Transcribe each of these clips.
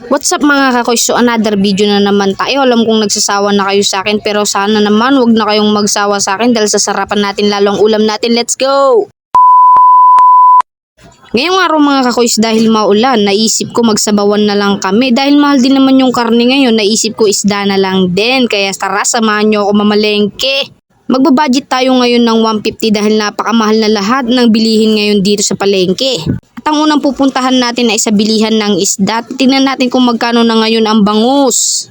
What's up mga kakoy? So another video na naman tayo. Alam kong nagsasawa na kayo sa akin, pero sana naman wag na kayong magsawa sa akin dahil sasarapan natin lalong ulam natin. Let's go! Ngayong araw mga kakoys, dahil maulan, naisip ko magsabawan na lang kami. Dahil mahal din naman yung karne ngayon, naisip ko isda na lang din. Kaya tara, samahan nyo ako mamalengke. Magbabudget tayo ngayon ng 150 dahil napakamahal na lahat ng bilihin ngayon dito sa palengke. At ang unang pupuntahan natin ay sa bilihan ng isda. Tingnan natin kung magkano na ngayon ang bangus.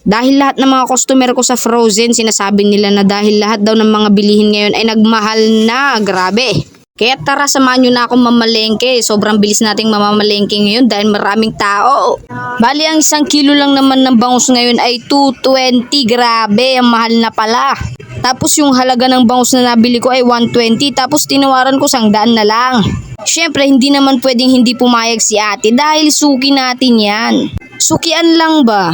Dahil lahat ng mga customer ko sa frozen, sinasabi nila na dahil lahat daw ng mga bilihin ngayon ay nagmahal na. Grabe! Kaya tara, samahan nyo na akong mamalengke. Sobrang bilis nating mamamalengke ngayon dahil maraming tao. Bali, ang 1 kilo lang naman ng bangus ngayon ay 220. Grabe, ang mahal na pala. Tapos yung halaga ng bangus na nabili ko ay 120. Tapos tinawaran ko 100 na lang. Syempre, hindi naman pwedeng hindi pumayag si ate dahil suki natin yan. Sukian lang ba?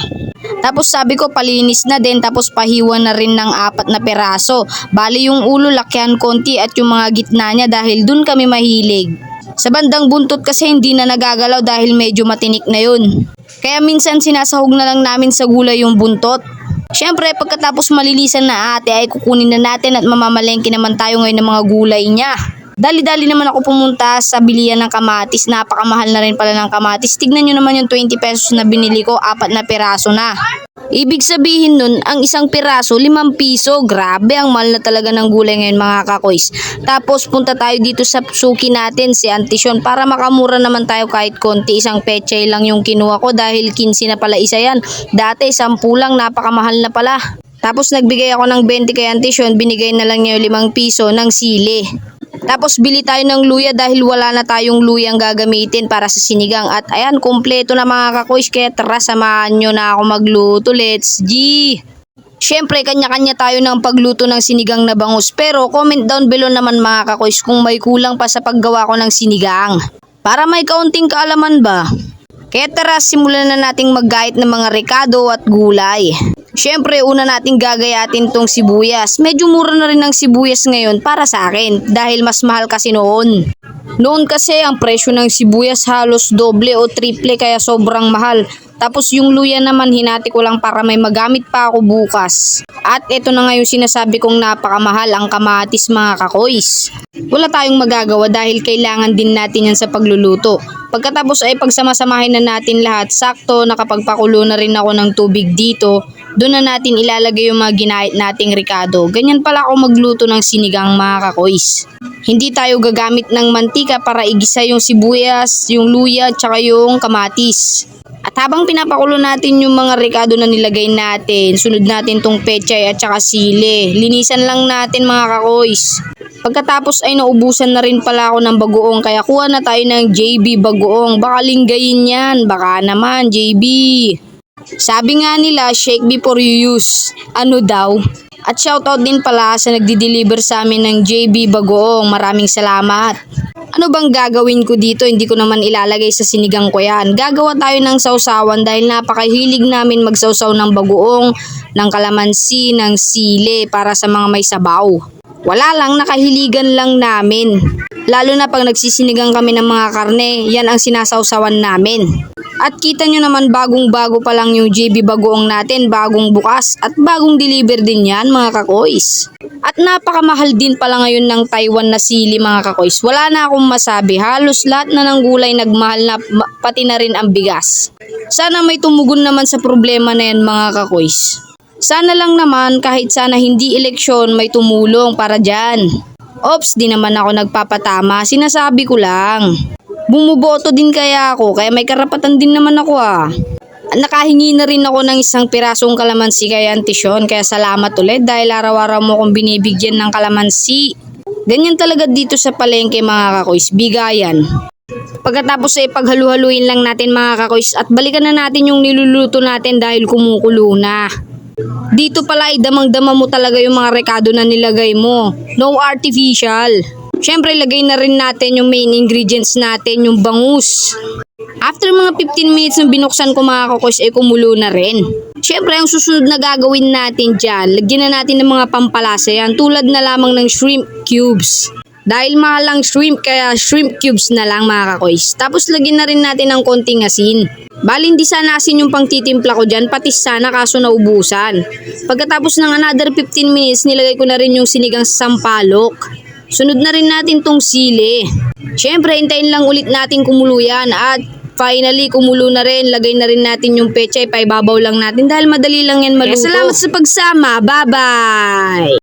Tapos sabi ko palinis na din, tapos pahiwa na rin ng 4 na peraso. Bali yung ulo lakyan konti at yung mga gitna niya dahil dun kami mahilig. Sa bandang buntot kasi hindi na nagagalaw dahil medyo matinik na yun. Kaya minsan sinasahog na lang namin sa gulay yung buntot. Syempre pagkatapos malilisan na ate ay kukunin na natin at mamamalengke naman tayo ngayon ng mga gulay niya. Dali-dali naman ako pumunta sa bilihan ng kamatis. Napakamahal na rin pala ng kamatis. Tignan nyo naman yung 20 pesos na binili ko, 4 na peraso na. Ibig sabihin nun, ang 1 peraso, 5 piso. Grabe, ang mahal na talaga ng gulay ngayon mga kakoys. Tapos punta tayo dito sa suki natin, si Auntie Sean, para makamura naman tayo kahit konti. 1 pechay lang yung kinuha ko dahil 15 na pala isa yan. Dati 10 lang, napakamahal na pala. Tapos nagbigay ako ng 20 kay Auntie Sean, binigay na lang niya yung 5 piso ng sili. Tapos bili tayo ng luya dahil wala na tayong luyang gagamitin para sa sinigang. At ayan, kompleto na mga kakoys. Kaya tara, samahan nyo na ako magluto. Let's G! Syempre, kanya-kanya tayo ng pagluto ng sinigang na bangus. Pero comment down below naman mga kakoys kung may kulang pa sa paggawa ko ng sinigang. Para may kaunting kaalaman ba? Kaya tara, simulan na nating maggayat ng mga rekado at gulay. Syempre, una nating gagayatin tong sibuyas. Medyo mura na rin ang sibuyas ngayon para sa akin dahil mas mahal kasi noon. Noon kasi ang presyo ng sibuyas halos doble o triple kaya sobrang mahal. Tapos yung luya naman hinati ko lang para may magamit pa ako bukas. At ito na nga yung sinasabi kong napakamahal, ang kamatis mga kakoys. Wala tayong magagawa dahil kailangan din natin yan sa pagluluto. Pagkatapos ay pagsamasamahin na natin lahat, sakto nakapagpakulo na rin ako ng tubig dito. Doon na natin ilalagay yung mga ginahit nating rekado. Ganyan pala ako magluto ng sinigang mga kakoys. Hindi tayo gagamit ng mantika para igisa yung sibuyas, yung luya, tsaka yung kamatis. At habang pinapakulo natin yung mga rekado na nilagay natin, sunod natin tong pechay at saka sili. Linisan lang natin mga kakoys. Pagkatapos ay naubusan na rin pala ako ng bagoong kaya kuha na tayo ng JB bagoong. Baka linggayin yan, baka naman JB. Sabi nga nila, shake before you use. Ano daw? At shoutout din pala sa nagdi-deliver sa amin ng JB bagoong. Maraming salamat. Ano bang gagawin ko dito? Hindi ko naman ilalagay sa sinigang ko yan. Gagawa tayo ng sausawan dahil napakahilig namin magsawsaw ng bagoong, ng kalamansi, ng sili para sa mga may sabaw. Wala lang, nakahiligan lang namin. Lalo na pag nagsisinigang kami ng mga karne, yan ang sinasawsawan namin. At kita nyo naman bagong-bago pa lang yung JB bagoong natin, bagong bukas at bagong deliver din yan mga kakoys. At napakamahal din pala ngayon ng Taiwan na sili mga kakoys. Wala na akong masabi, halos lahat na ng gulay nagmahal na, pati na rin ang bigas. Sana may tumugon naman sa problema na yan mga kakoys. Sana lang naman kahit sana hindi eleksyon may tumulong para dyan. Ops, di naman ako nagpapatama, sinasabi ko lang. Bumuboto din kaya ako, kaya may karapatan din naman ako Nakahingi na rin ako ng 1 pirasong kalamansi kay Auntie Sean, kaya salamat ulit dahil araw-araw mo akong binibigyan ng kalamansi. Ganyan talaga dito sa palengke mga kakoys, bigayan. Pagkatapos ay paghalu-haluin lang natin mga kakoys at balikan na natin yung niluluto natin dahil kumukulo na. Dito pala ay damang-dama mo talaga yung mga rekado na nilagay mo. No artificial. Syempre, lagay na rin natin yung main ingredients natin, yung bangus. After mga 15 minutes nung binuksan ko mga kakoys ay kumulo na rin. Syempre, ang susunod na gagawin natin dyan, lagyan na natin ng mga pampalasa yan tulad na lamang ng shrimp cubes. Dahil mahal ang shrimp, kaya shrimp cubes na lang mga kakoys. Tapos lagyan na rin natin ng konting asin. Bali hindi sana asin yung pangtitimpla ko dyan, patis sana kaso naubusan. Pagkatapos ng another 15 minutes, nilagay ko na rin yung sinigang sa sampalok. Sunod na rin natin tong sili. Siyempre, hintayin lang ulit natin kumulo yan at finally, kumulo na rin. Lagay na rin natin yung pechay, paibabaw lang natin dahil madali lang yan maluto. Kaya salamat sa pagsama. Bye-bye!